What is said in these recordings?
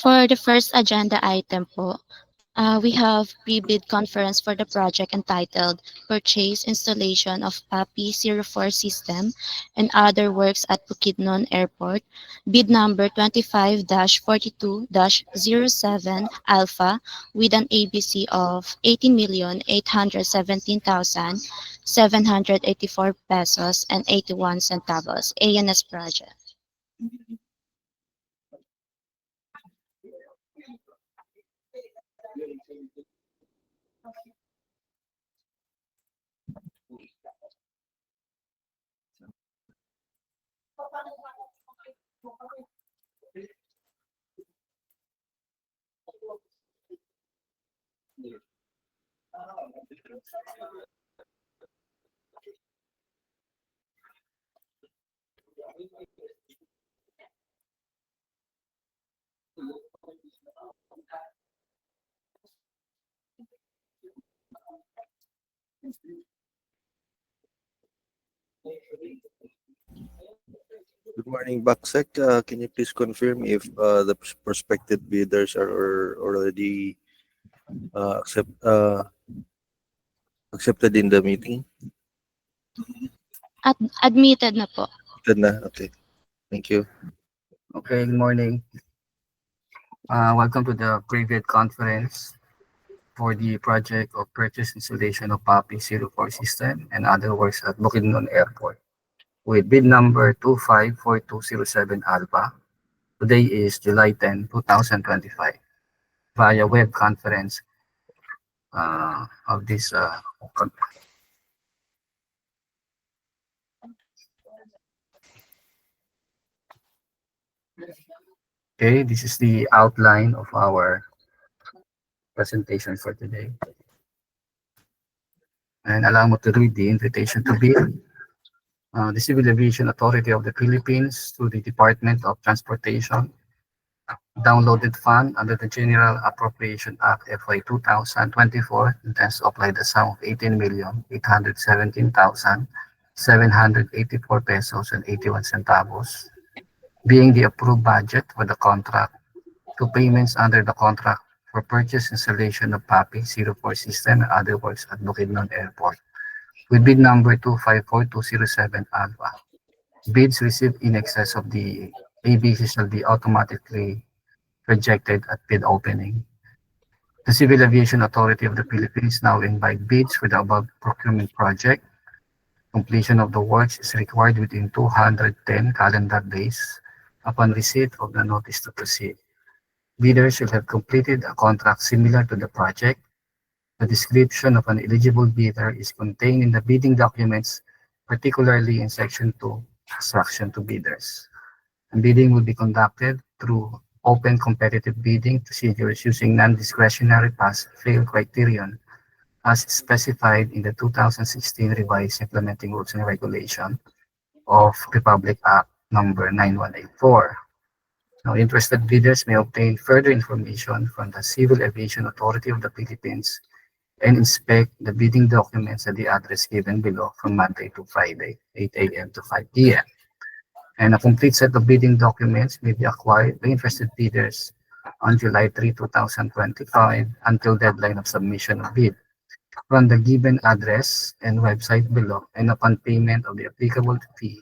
For the first agenda item po, we have pre-bid conference for the project entitled Purchase Installation of PAPI 04 System and Other Works at Bukidnon Airport, bid number 25-42-07 Alpha with an ABC of 18,817,784 pesos and 81 centavos, ANS project. Good morning, BAC. Can you please confirm if the prospective bidders are already accepted in the meeting? Admitted na po. Good na? Okay. Thank you. Okay, good morning. Welcome to the pre-bid conference for the project of purchase installation of PAPI 04 system and other works at Bukidnon Airport with bid number 254207 Alpha. Today is July 10, 2025 via web conference of this Okay, this is the outline of our presentation for today. And allow me to read the invitation to bid. The Civil Aviation Authority of the Philippines to the Department of Transportation downloaded fund under the General Appropriation Act FY 2024 intends to apply the sum of 18,817,784 pesos and 81 centavos, being the approved budget for the contract, to payments under the contract for purchase installation of PAPI 04 system and other works at Bukidnon Airport, with bid number 254207 Alpha. Bids received in excess of the ABC shall be automatically rejected at bid opening. The Civil Aviation Authority of the Philippines now invite bids for the above procurement project. Completion of the works is required within 210 calendar days upon receipt of the notice to proceed. Bidders should have completed a contract similar to the project. The description of an eligible bidder is contained in the bidding documents, particularly in Section 2, Instruction to Bidders. And bidding will be conducted through open competitive bidding procedures using non-discretionary pass-fail criterion as specified in the 2016 revised implementing rules and regulation of Republic Act number 9184. Now, interested bidders may obtain further information from the Civil Aviation Authority of the Philippines and inspect the bidding documents at the address given below from Monday to Friday, 8 a.m. to 5 p.m. And a complete set of bidding documents may be acquired by interested bidders on July 3, 2025 until deadline of submission of bid from the given address and website below, and upon payment of the applicable fee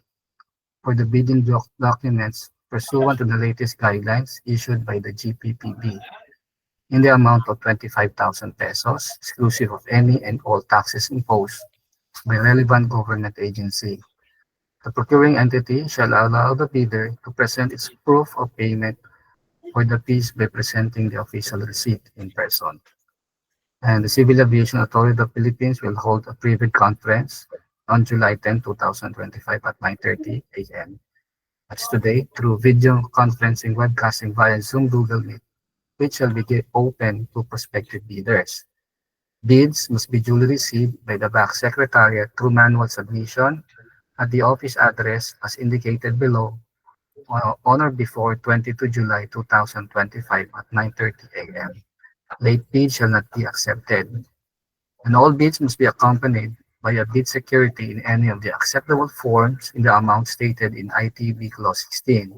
for the bidding documents pursuant to the latest guidelines issued by the GPPB in the amount of 25,000 pesos, exclusive of any and all taxes imposed by relevant government agency. The procuring entity shall allow the bidder to present its proof of payment for the fees by presenting the official receipt in person. And the Civil Aviation Authority of the Philippines will hold a pre-bid conference on July 10, 2025 at 9:30 a.m. That's today through video conferencing webcasting via Zoom Google Meet, which shall be open to prospective bidders. Bids must be duly received by the BAC Secretariat through manual submission at the office address as indicated below on or before 22 July 2025 at 9:30 a.m. Late bids shall not be accepted, and all bids must be accompanied by a bid security in any of the acceptable forms in the amount stated in ITB Clause 16.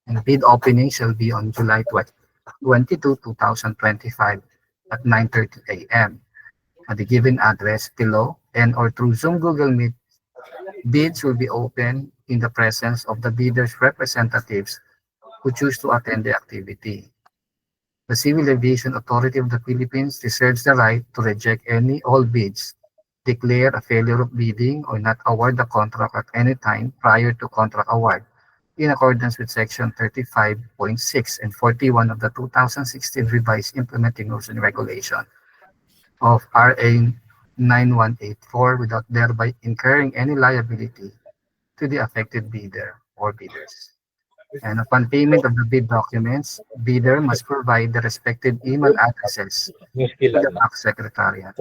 And bid opening shall be on July 22, 2025 at 9:30 a.m. at the given address below and or through Zoom Google Meet. Bids will be open in the presence of the bidder's representatives who choose to attend the activity. The Civil Aviation Authority of the Philippines reserves the right to reject any all bids, declare a failure of bidding, or not award the contract at any time prior to contract award in accordance with Section 35.6 and 41 of the 2016 Revised Implementing Rules and Regulation of RA 9184 without thereby incurring any liability to the affected bidder or bidders. And upon payment of the bid documents, bidder must provide the respective email addresses to the BAC Secretariat.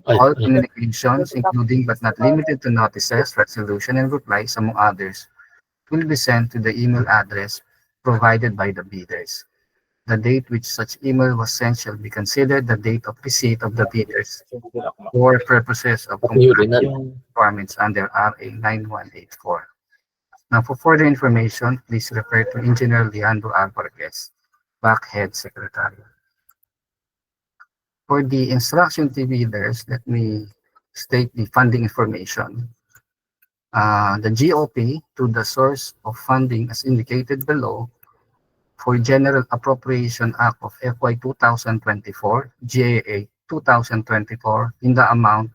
All communications, including but not limited to notices, resolution, and replies, among others, will be sent to the email address provided by the bidders. The date which such email was sent shall be considered the date of receipt of the bidders for purposes of compliance requirements under RA 9184. Now, for further information, please refer to Engineer Leandro Alvarez, BAC Head Secretary. For the instruction to bidders, let me state the funding information. The GOP to the source of funding as indicated below for General Appropriation Act of FY 2024, GAA 2024, in the amount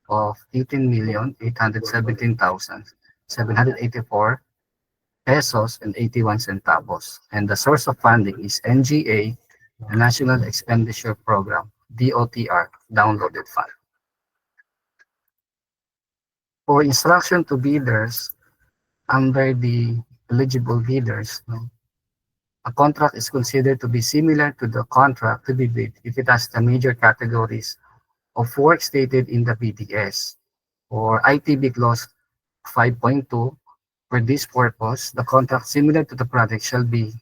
of 18,817,784 pesos and 81 centavos. And the source of funding is NGA, the National Expenditure Program, DOTR, downloaded fund. For instruction to bidders, under the eligible bidders, a contract is considered to be similar to the contract to be bid if it has the major categories of work stated in the BDS or ITB Clause 5.2. For this purpose, the contract similar to the project shall be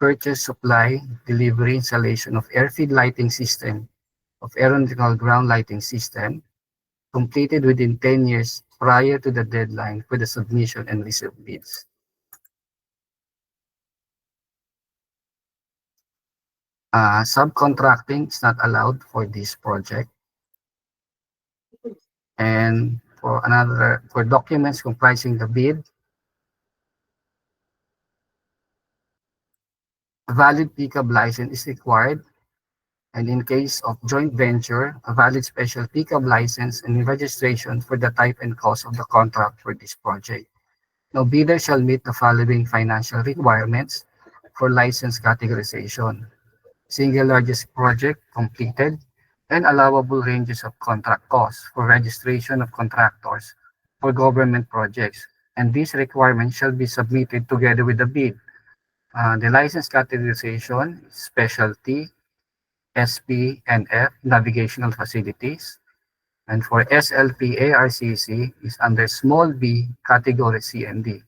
purchase, supply, delivery, installation of airfield lighting system, of aeronautical ground lighting system, completed within 10 years prior to the deadline for the submission and receipt of bids. Subcontracting is not allowed for this project. And for documents comprising the bid, a valid PCAB license is required. And in case of joint venture, a valid special PCAB license and registration for the type and cost of the contract for this project. No bidder shall meet the following financial requirements for license categorization: single largest project completed, and allowable ranges of contract costs for registration of contractors for government projects. And these requirements shall be submitted together with the bid. The license categorization, specialty, SP and F, navigational facilities. And for SLP ARCC is under small b, category C and D.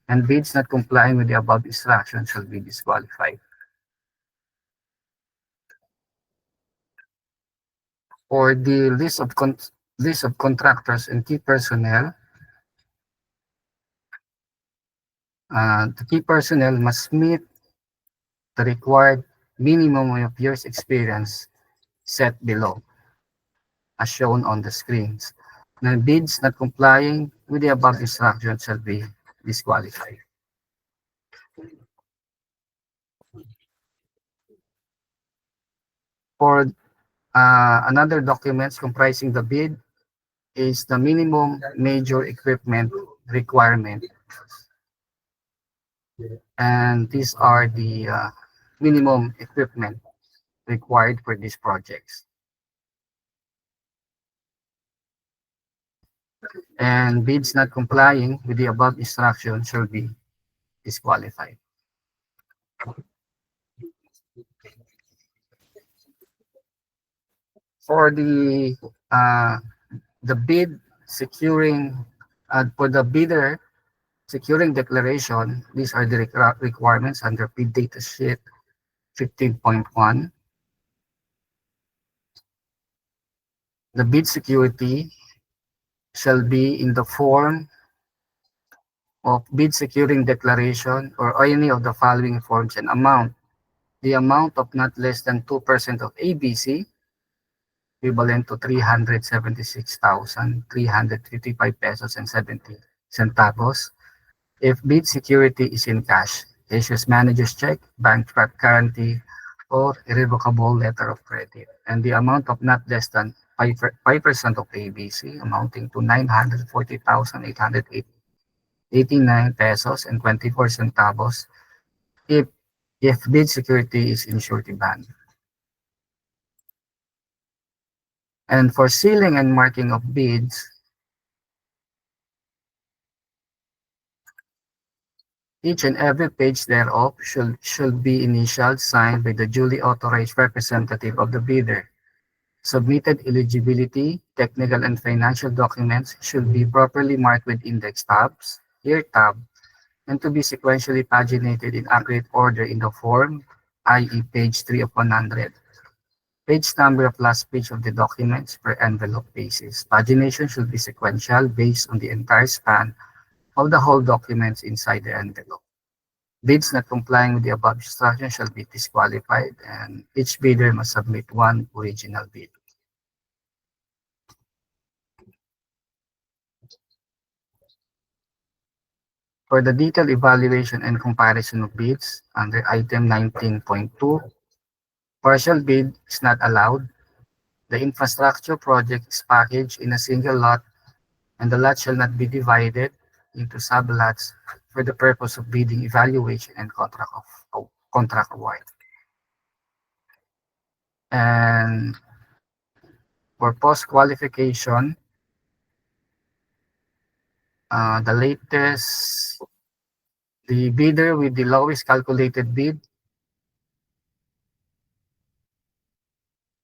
And bids not complying with the above instructions shall be disqualified. For the list of contractors and key personnel, the key personnel must meet the required minimum of years experience set below, as shown on the screens. Now, bids not complying with the above instructions shall be disqualified. For another documents comprising the bid is the minimum major equipment requirement. And these are the minimum equipment required for these projects. And bids not complying with the above instructions shall be disqualified. For the bid securing, for the bidder securing declaration, these are the requirements under bid data sheet 15.1. The bid security shall be in the form of bid securing declaration or any of the following forms and amount the amount of not less than 2% of ABC, equivalent to 376,355 pesos and 70 centavos. If bid security is in cash, issues manager's check, bank guarantee, or irrevocable letter of credit, and the amount of not less than 5% of ABC, amounting to 940,889 pesos and 24 centavos if bid security is in surety bond. And for sealing and marking of bids, each and every page thereof should be initialed, signed by the duly authorized representative of the bidder. Submitted eligibility, technical and financial documents should be properly marked with index tabs, ear tab, and to be sequentially paginated in accurate order in the form, i.e. page 3 of 100. Page number of last page of the documents per envelope basis. Pagination should be sequential based on the entire span of the whole documents inside the envelope. Bids not complying with the above instructions shall be disqualified, and each bidder must submit one original bid. For the detailed evaluation and comparison of bids under item 19.2, partial bid is not allowed. The infrastructure project is packaged in a single lot, and the lot shall not be divided into sublots for the purpose of bidding evaluation and contract award. And for post-qualification, the latest, the bidder with the lowest calculated bid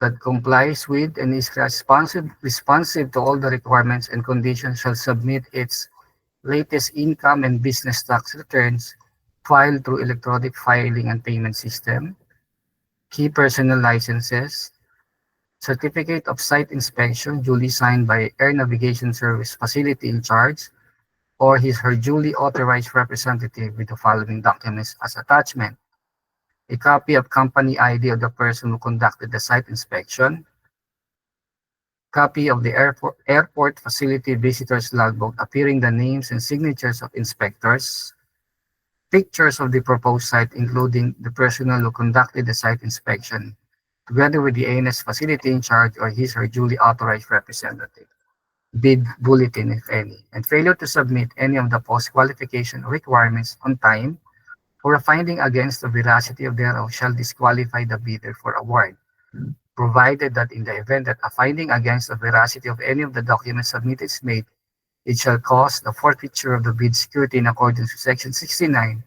that complies with and is responsive to all the requirements and conditions shall submit its latest income and business tax returns filed through electronic filing and payment system, key personal licenses, certificate of site inspection duly signed by Air Navigation Service facility in charge or his/her duly authorized representative with the following documents as attachment: a copy of company ID of the person who conducted the site inspection, copy of the airport facility visitors logbook appearing the names and signatures of inspectors, pictures of the proposed site including the personnel who conducted the site inspection, together with the ANS facility in charge or his/her duly authorized representative, bid bulletin if any, and failure to submit any of the post-qualification requirements on time or a finding against the veracity of thereof shall disqualify the bidder for award, provided that in the event that a finding against the veracity of any of the documents submitted is made, it shall cause the forfeiture of the bid security in accordance with Section 69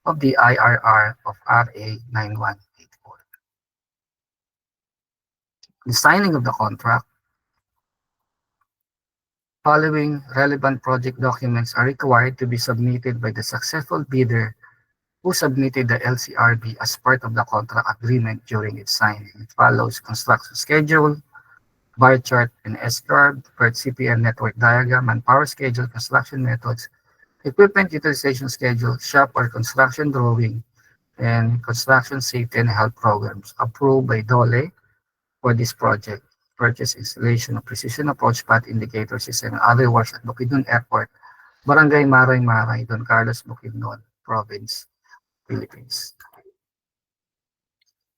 of the IRR of RA 9184. The signing of the contract. Following relevant project documents are required to be submitted by the successful bidder who submitted the LCRB as part of the contract agreement during its signing. It follows construction schedule, bar chart and S-curve, PERT CPM network diagram, manpower schedule, construction methods, equipment utilization schedule, shop or construction drawing, and construction safety and health programs approved by DOLE for this project. Purchase installation of precision approach path indicator system and other works at Bukidnon Airport, Barangay Maray, Don Carlos, Bukidnon, Province, Philippines.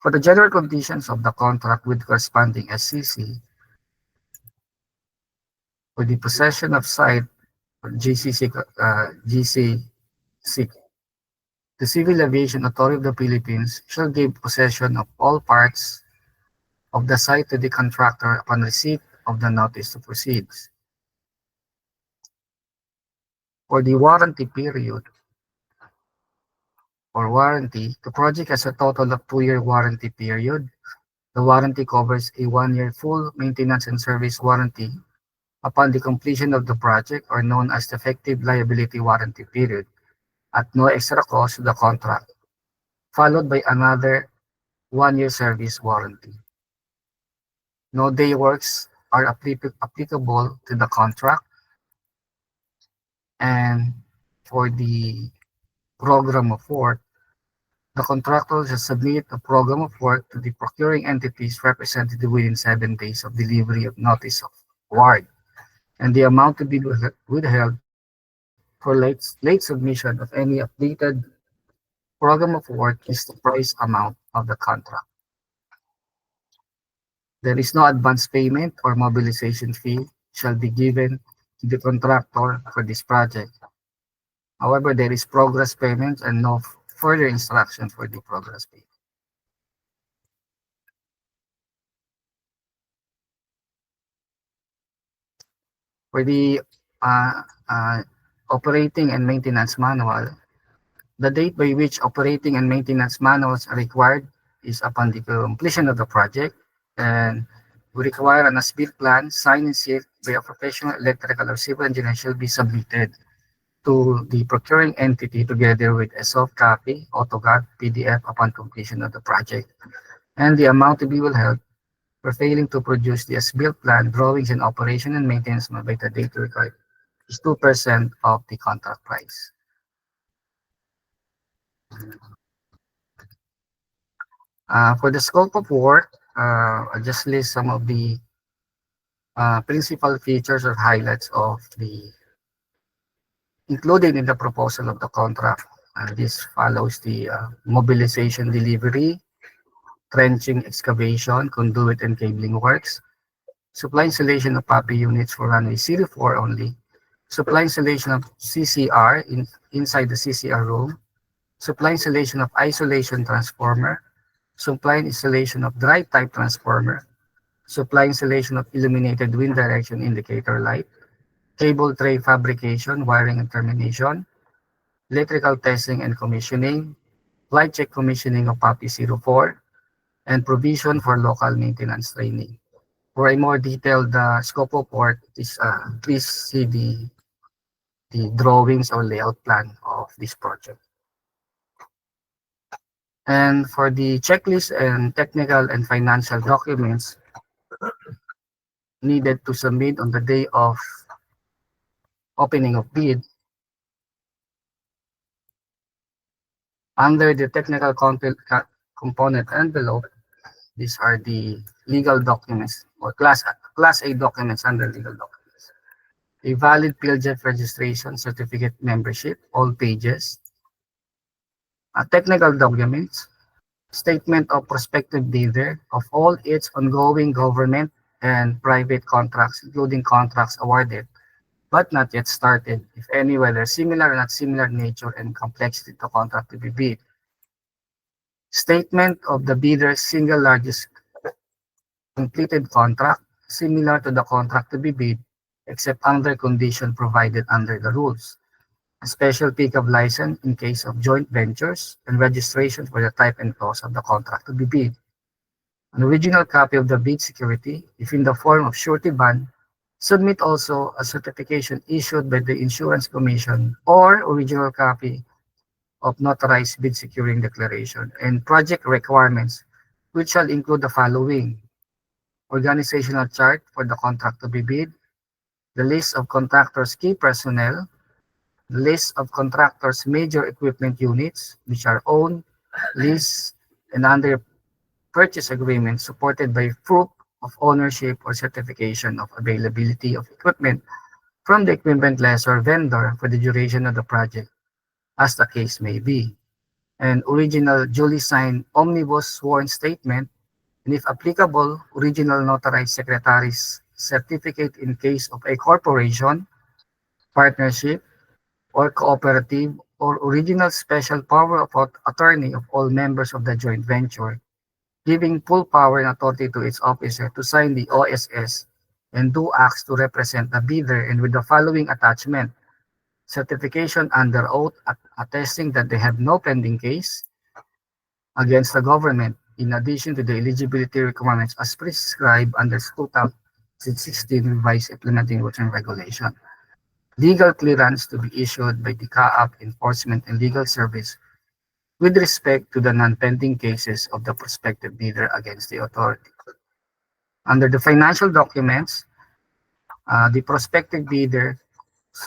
For the general conditions of the contract with corresponding SCC, for the possession of site or GCC, the Civil Aviation Authority of the Philippines shall give possession of all parts of the site to the contractor upon receipt of the notice to proceed. For the warranty period or warranty, the project has a total of 2-year warranty period. The warranty covers a 1-year full maintenance and service warranty upon the completion of the project, or known as the effective liability warranty period, at no extra cost to the contract, followed by another 1-year service warranty. No day works are applicable to the contract. And for the program of work, The contractor shall submit a program of work to the procuring entities represented within 7 days of delivery of notice of award, and the amount to be withheld for late submission of any updated program of work is the price amount of the contract. There is no advance payment or mobilization fee shall be given to the contractor for this project. However, there is progress payment and no further instruction for the progress payment. For the uh, uh, operating and maintenance manual, the date by which operating and maintenance manuals are required is upon the completion of the project, and we require an as-built plan signed and sealed by a professional electrical or civil engineer shall be submitted to the procuring entity together with a soft copy, AutoCAD, PDF upon completion of the project, and the amount to be withheld for failing to produce the as-built plan, drawings, and operation and maintenance by the date required is 2% of the contract price. For the scope of work, I'll just list some of the principal features or highlights of the included in the proposal of the contract. This follows the mobilization delivery, trenching, excavation, conduit and cabling works, supply installation of PAPI units for runway 04 only, supply installation of CCR inside the CCR room, supply installation of isolation transformer, supply installation of drive type transformer, supply installation of illuminated wind direction indicator light, cable tray fabrication, wiring and termination, electrical testing and commissioning, flight check commissioning of PAPI 04, and provision for local maintenance training. For a more detailed scope of work, please see the drawings or layout plan of this project. And for the checklist and technical and financial documents needed to submit on the day of opening of bid, under the technical component envelope, these are the legal documents or class A documents under legal documents. A valid PLJF registration certificate membership, all pages. Technical documents, statement of prospective bidder of all its ongoing government and private contracts, including contracts awarded but not yet started, if any, whether similar or not similar nature and complexity to contract to be bid. Statement of the bidder's single largest completed contract, similar to the contract to be bid, except under condition provided under the rules. A special pickup license in case of joint ventures, and registration for the type and clause of the contract to be bid. An original copy of the bid security, if in the form of surety bond, submit also a certification issued by the Insurance Commission or original copy of notarized bid securing declaration and project requirements, which shall include the following: organizational chart for the contract to be bid, the list of contractors' key personnel, the list of contractors' major equipment units, which are owned, leased, and under purchase agreement supported by proof of ownership or certification of availability of equipment from the equipment lessor vendor for the duration of the project, as the case may be. And original duly signed omnibus sworn statement, and if applicable, original notarized secretary's certificate in case of a corporation, partnership, or cooperative, or original special power of attorney of all members of the joint venture, giving full power and authority to its officer to sign the OSS and do acts to represent the bidder, and with the following attachment: certification under oath attesting that they have no pending case against the government, in addition to the eligibility requirements as prescribed under 2016 revised implementing rules and regulation. Legal clearance to be issued by the CAAP Enforcement and Legal Service with respect to the non-pending cases of the prospective bidder against the authority. Under the financial documents, the prospective bidder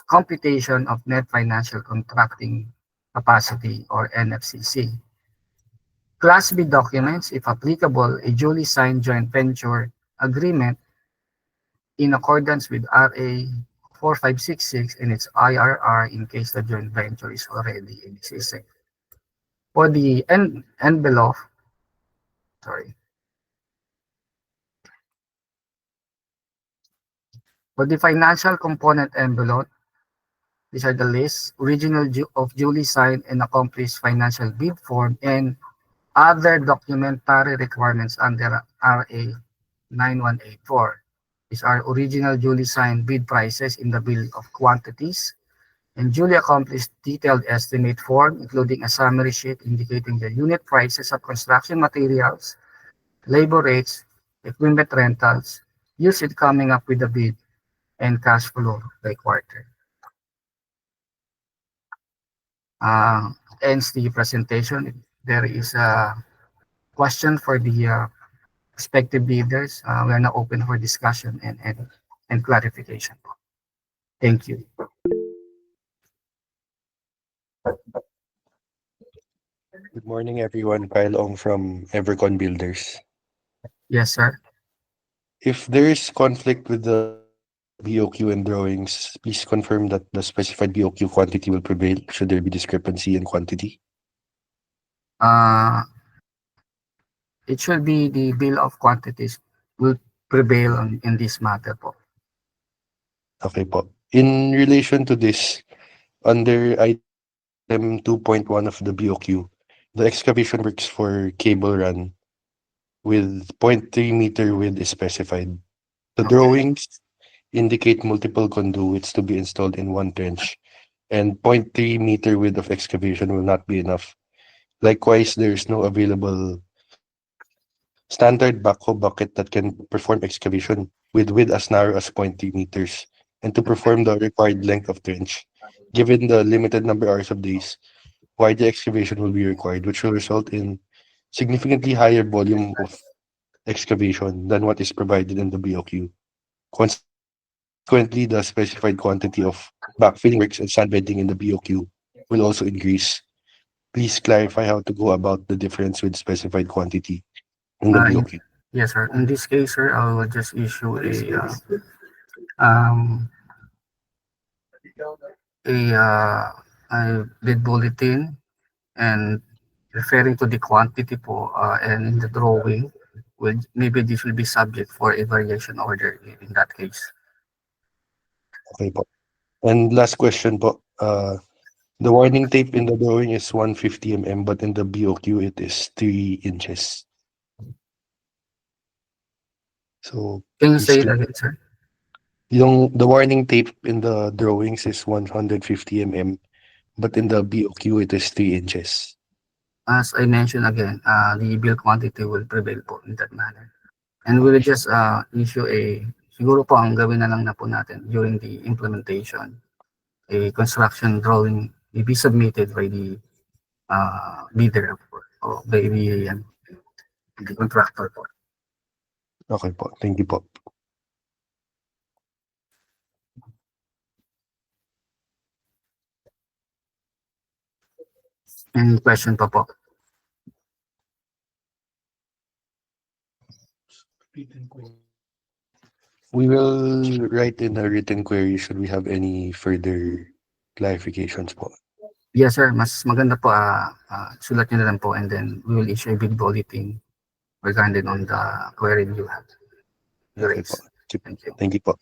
computation of net financial contracting capacity or NFCC. Class B documents, if applicable, a duly signed joint venture agreement in accordance with RA 4566 and its IRR in case the joint venture is already existing. For the envelope, sorry, for the financial component envelope, these are the lists, original of duly signed and accomplished financial bid form and other documentary requirements under RA 9184. These are original duly signed bid prices in the bill of quantities and duly accomplished detailed estimate form, including a summary sheet indicating the unit prices of construction materials, labor rates, equipment rentals, used in coming up with the bid, and cash flow by quarter. Uh, Ends the presentation. If there is a question for the respective leaders, we are now open for discussion and clarification. Thank you. Good morning, everyone. Kyle Ong from Evercon Builders. Yes, sir. If there is conflict with the BOQ and drawings, please confirm that the specified BOQ quantity will prevail should there be discrepancy in quantity. Uh, it should be the bill of quantities will prevail in this matter po. Okay po. In relation to this, under item 2.1 of the BOQ, the excavation works for cable run with 0.3-meter width is specified. The Okay. drawings indicate multiple conduits to be installed in one trench, and 0.3-meter width of excavation will not be enough. Likewise, there is no available standard backhoe bucket that can perform excavation with width as narrow as 0.3 meters and to perform the required length of trench. Given the limited number hours of days, wider excavation will be required, which will result in significantly higher volume of excavation than what is provided in the BOQ. Consequently, the specified quantity of backfilling works and sandbedding in the BOQ will also increase. Please clarify how to go about the difference with specified quantity in the Uh, in, BOQ. yes, sir. In this case, sir, I will just issue um, a bid bulletin and referring to the quantity po and in the drawing, will maybe this will be subject for a variation order in that case. Okay po. And last question po. The warning tape in the drawing is 150 mm, but in the BOQ it is 3 inches. So Can you please say it clarify. again, sir? The warning tape in the drawings is 150 mm, but in the BOQ it is 3 inches. As I mentioned again, the bill quantity will prevail po in that manner. And we'll Okay. just issue siguro po ang gawin na lang na po natin during the implementation, a construction drawing will be submitted by the bidder or by the contractor po. Okay po. Thank you po. Any question pa po? We will write in a written query should we have any further clarifications po. Yes, sir. Mas maganda po, sulat nyo na lang po and then we will issue a bid bulletin regarding on the query you have Okay po. raised. Thank you. Thank you po.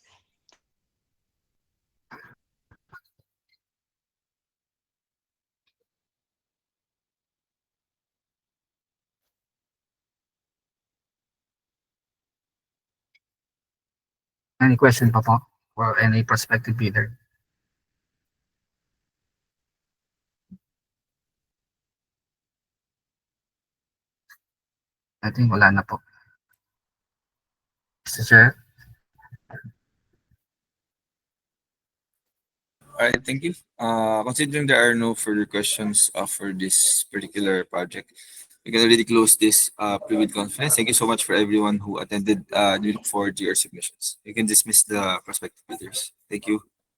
Any question pa po or any prospective bidder? I think wala na po. Mr. Chair? All right, thank you. Considering there are no further questions for this particular project, we can already close this pre-bid conference. Thank you so much for everyone who attended. We look forward to your submissions. You can dismiss the prospective bidders. Thank you.